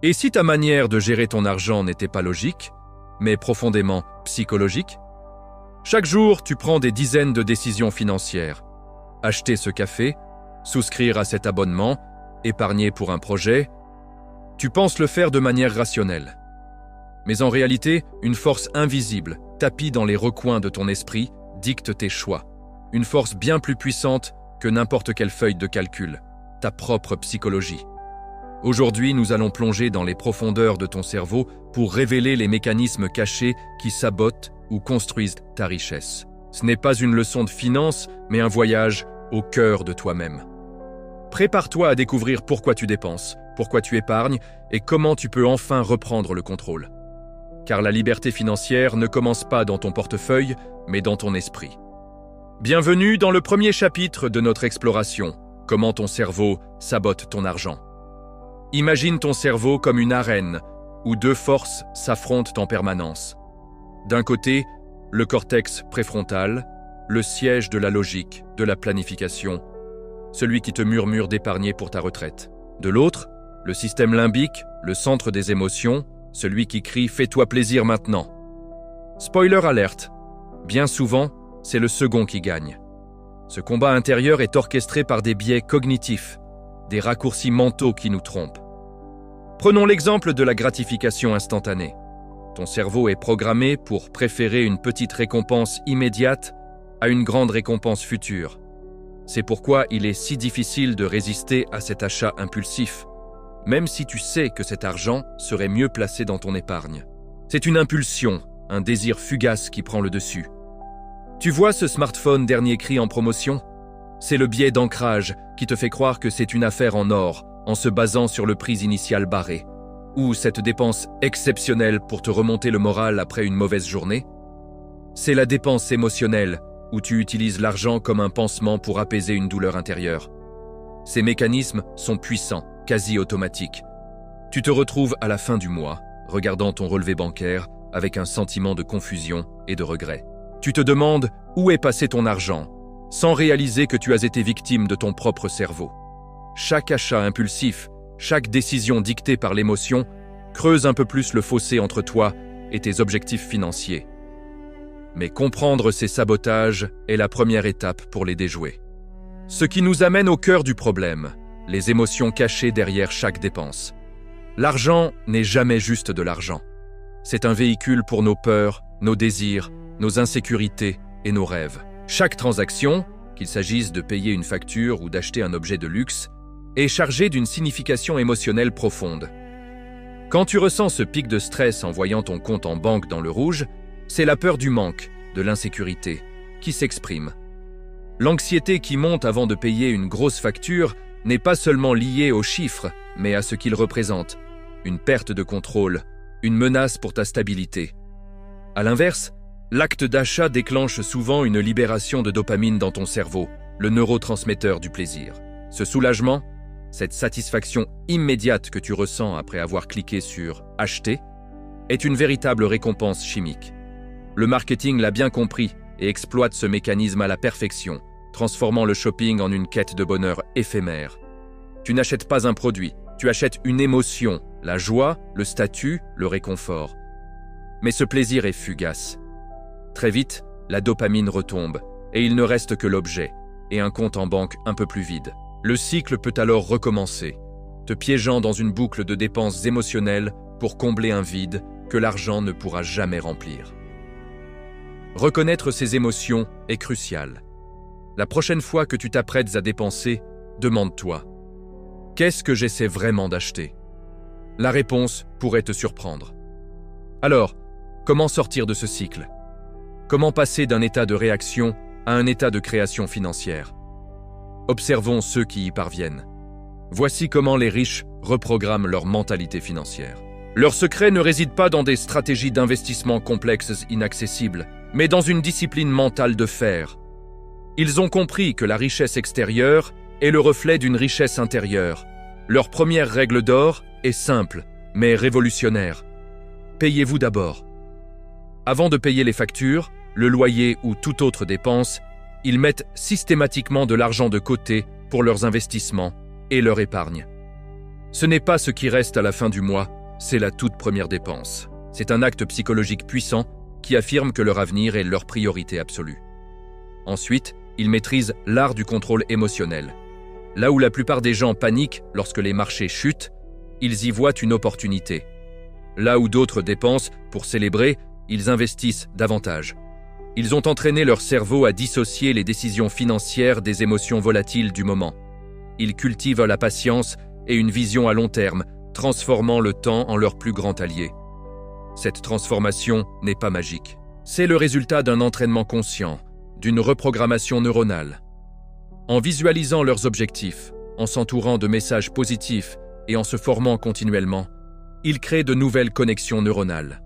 Et si ta manière de gérer ton argent n'était pas logique, mais profondément psychologique? Chaque jour, tu prends des dizaines de décisions financières. Acheter ce café, souscrire à cet abonnement, épargner pour un projet. Tu penses le faire de manière rationnelle. Mais en réalité, une force invisible, tapie dans les recoins de ton esprit, dicte tes choix. Une force bien plus puissante que n'importe quelle feuille de calcul, ta propre psychologie. Aujourd'hui, nous allons plonger dans les profondeurs de ton cerveau pour révéler les mécanismes cachés qui sabotent ou construisent ta richesse. Ce n'est pas une leçon de finance, mais un voyage au cœur de toi-même. Prépare-toi à découvrir pourquoi tu dépenses, pourquoi tu épargnes et comment tu peux enfin reprendre le contrôle. Car la liberté financière ne commence pas dans ton portefeuille, mais dans ton esprit. Bienvenue dans le premier chapitre de notre exploration, comment ton cerveau sabote ton argent. Imagine ton cerveau comme une arène où deux forces s'affrontent en permanence. D'un côté, le cortex préfrontal, le siège de la logique, de la planification, celui qui te murmure d'épargner pour ta retraite. De l'autre, le système limbique, le centre des émotions, celui qui crie « Fais-toi plaisir maintenant ». Spoiler alerte, bien souvent, c'est le second qui gagne. Ce combat intérieur est orchestré par des biais cognitifs, des raccourcis mentaux qui nous trompent. Prenons l'exemple de la gratification instantanée. Ton cerveau est programmé pour préférer une petite récompense immédiate à une grande récompense future. C'est pourquoi il est si difficile de résister à cet achat impulsif, même si tu sais que cet argent serait mieux placé dans ton épargne. C'est une impulsion, un désir fugace qui prend le dessus. Tu vois ce smartphone dernier cri en promotion? C'est le biais d'ancrage qui te fait croire que c'est une affaire en or, en se basant sur le prix initial barré. Ou cette dépense exceptionnelle pour te remonter le moral après une mauvaise journée. C'est la dépense émotionnelle, où tu utilises l'argent comme un pansement pour apaiser une douleur intérieure. Ces mécanismes sont puissants, quasi automatiques. Tu te retrouves à la fin du mois, regardant ton relevé bancaire avec un sentiment de confusion et de regret. Tu te demandes où est passé ton argent, sans réaliser que tu as été victime de ton propre cerveau. Chaque achat impulsif, chaque décision dictée par l'émotion creuse un peu plus le fossé entre toi et tes objectifs financiers. Mais comprendre ces sabotages est la première étape pour les déjouer. Ce qui nous amène au cœur du problème, les émotions cachées derrière chaque dépense. L'argent n'est jamais juste de l'argent. C'est un véhicule pour nos peurs, nos désirs, nos insécurités et nos rêves. Chaque transaction, qu'il s'agisse de payer une facture ou d'acheter un objet de luxe, est chargée d'une signification émotionnelle profonde. Quand tu ressens ce pic de stress en voyant ton compte en banque dans le rouge, c'est la peur du manque, de l'insécurité, qui s'exprime. L'anxiété qui monte avant de payer une grosse facture n'est pas seulement liée aux chiffres, mais à ce qu'ils représentent. Une perte de contrôle, une menace pour ta stabilité. À l'inverse, l'acte d'achat déclenche souvent une libération de dopamine dans ton cerveau, le neurotransmetteur du plaisir. Ce soulagement, cette satisfaction immédiate que tu ressens après avoir cliqué sur « Acheter » est une véritable récompense chimique. Le marketing l'a bien compris et exploite ce mécanisme à la perfection, transformant le shopping en une quête de bonheur éphémère. Tu n'achètes pas un produit, tu achètes une émotion, la joie, le statut, le réconfort. Mais ce plaisir est fugace. Très vite, la dopamine retombe et il ne reste que l'objet et un compte en banque un peu plus vide. Le cycle peut alors recommencer, te piégeant dans une boucle de dépenses émotionnelles pour combler un vide que l'argent ne pourra jamais remplir. Reconnaître ces émotions est crucial. La prochaine fois que tu t'apprêtes à dépenser, demande-toi « Qu'est-ce que j'essaie vraiment d'acheter ?» La réponse pourrait te surprendre. Alors, comment sortir de ce cycle? Comment passer d'un état de réaction à un état de création financière? Observons ceux qui y parviennent. Voici comment les riches reprogramment leur mentalité financière. Leur secret ne réside pas dans des stratégies d'investissement complexes inaccessibles, mais dans une discipline mentale de fer. Ils ont compris que la richesse extérieure est le reflet d'une richesse intérieure. Leur première règle d'or est simple, mais révolutionnaire. Payez-vous d'abord. Avant de payer les factures, le loyer ou toute autre dépense, ils mettent systématiquement de l'argent de côté pour leurs investissements et leur épargne. Ce n'est pas ce qui reste à la fin du mois, c'est la toute première dépense. C'est un acte psychologique puissant qui affirme que leur avenir est leur priorité absolue. Ensuite, ils maîtrisent l'art du contrôle émotionnel. Là où la plupart des gens paniquent lorsque les marchés chutent, ils y voient une opportunité. Là où d'autres dépensent pour célébrer, ils investissent davantage. Ils ont entraîné leur cerveau à dissocier les décisions financières des émotions volatiles du moment. Ils cultivent la patience et une vision à long terme, transformant le temps en leur plus grand allié. Cette transformation n'est pas magique. C'est le résultat d'un entraînement conscient, d'une reprogrammation neuronale. En visualisant leurs objectifs, en s'entourant de messages positifs et en se formant continuellement, ils créent de nouvelles connexions neuronales.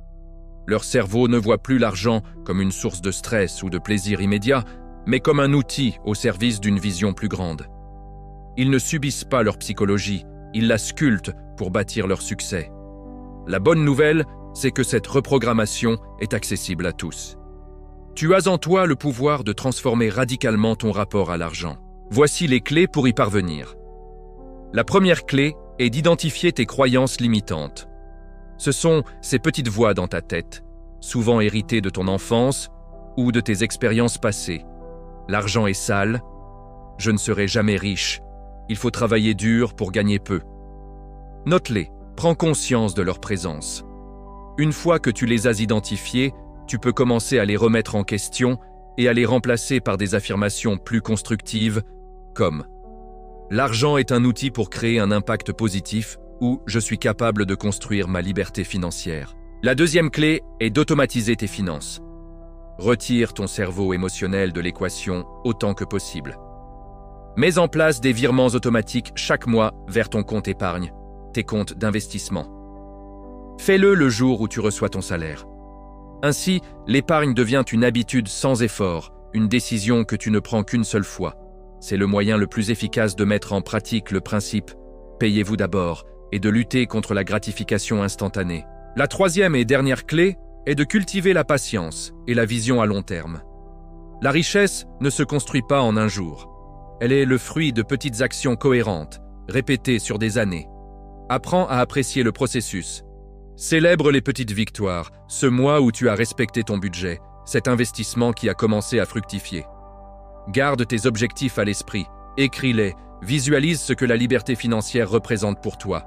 Leur cerveau ne voit plus l'argent comme une source de stress ou de plaisir immédiat, mais comme un outil au service d'une vision plus grande. Ils ne subissent pas leur psychologie, ils la sculptent pour bâtir leur succès. La bonne nouvelle, c'est que cette reprogrammation est accessible à tous. Tu as en toi le pouvoir de transformer radicalement ton rapport à l'argent. Voici les clés pour y parvenir. La première clé est d'identifier tes croyances limitantes. Ce sont ces petites voix dans ta tête, souvent héritées de ton enfance ou de tes expériences passées. L'argent est sale, je ne serai jamais riche, il faut travailler dur pour gagner peu. Note-les, prends conscience de leur présence. Une fois que tu les as identifiées, tu peux commencer à les remettre en question et à les remplacer par des affirmations plus constructives, comme « L'argent est un outil pour créer un impact positif » ou « Je suis capable de construire ma liberté financière ». La deuxième clé est d'automatiser tes finances. Retire ton cerveau émotionnel de l'équation autant que possible. Mets en place des virements automatiques chaque mois vers ton compte épargne, tes comptes d'investissement. Fais-le le jour où tu reçois ton salaire. Ainsi, l'épargne devient une habitude sans effort, une décision que tu ne prends qu'une seule fois. C'est le moyen le plus efficace de mettre en pratique le principe « payez-vous d'abord » et de lutter contre la gratification instantanée. La troisième et dernière clé est de cultiver la patience et la vision à long terme. La richesse ne se construit pas en un jour. Elle est le fruit de petites actions cohérentes, répétées sur des années. Apprends à apprécier le processus. Célèbre les petites victoires, ce mois où tu as respecté ton budget, cet investissement qui a commencé à fructifier. Garde tes objectifs à l'esprit, écris-les, visualise ce que la liberté financière représente pour toi.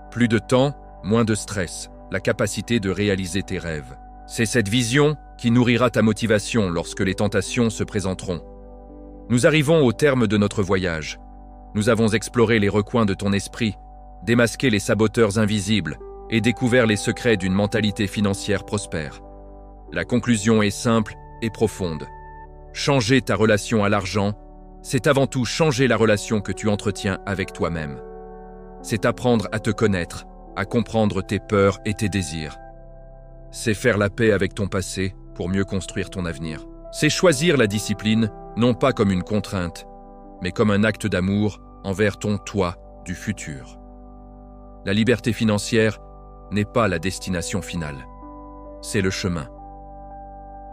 Plus de temps, moins de stress, la capacité de réaliser tes rêves. C'est cette vision qui nourrira ta motivation lorsque les tentations se présenteront. Nous arrivons au terme de notre voyage. Nous avons exploré les recoins de ton esprit, démasqué les saboteurs invisibles et découvert les secrets d'une mentalité financière prospère. La conclusion est simple et profonde. Changer ta relation à l'argent, c'est avant tout changer la relation que tu entretiens avec toi-même. C'est apprendre à te connaître, à comprendre tes peurs et tes désirs. C'est faire la paix avec ton passé pour mieux construire ton avenir. C'est choisir la discipline, non pas comme une contrainte, mais comme un acte d'amour envers ton toi du futur. La liberté financière n'est pas la destination finale. C'est le chemin.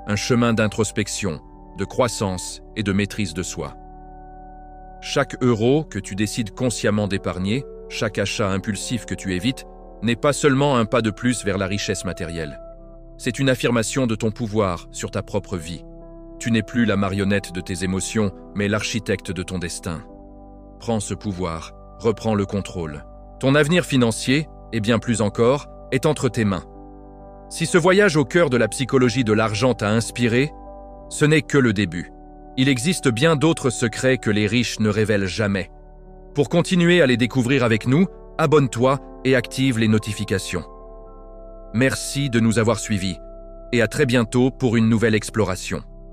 Un chemin d'introspection, de croissance et de maîtrise de soi. Chaque euro que tu décides consciemment d'épargner, chaque achat impulsif que tu évites, n'est pas seulement un pas de plus vers la richesse matérielle. C'est une affirmation de ton pouvoir sur ta propre vie. Tu n'es plus la marionnette de tes émotions, mais l'architecte de ton destin. Prends ce pouvoir, reprends le contrôle. Ton avenir financier, et bien plus encore, est entre tes mains. Si ce voyage au cœur de la psychologie de l'argent t'a inspiré, ce n'est que le début. Il existe bien d'autres secrets que les riches ne révèlent jamais. Pour continuer à les découvrir avec nous, abonne-toi et active les notifications. Merci de nous avoir suivis et à très bientôt pour une nouvelle exploration.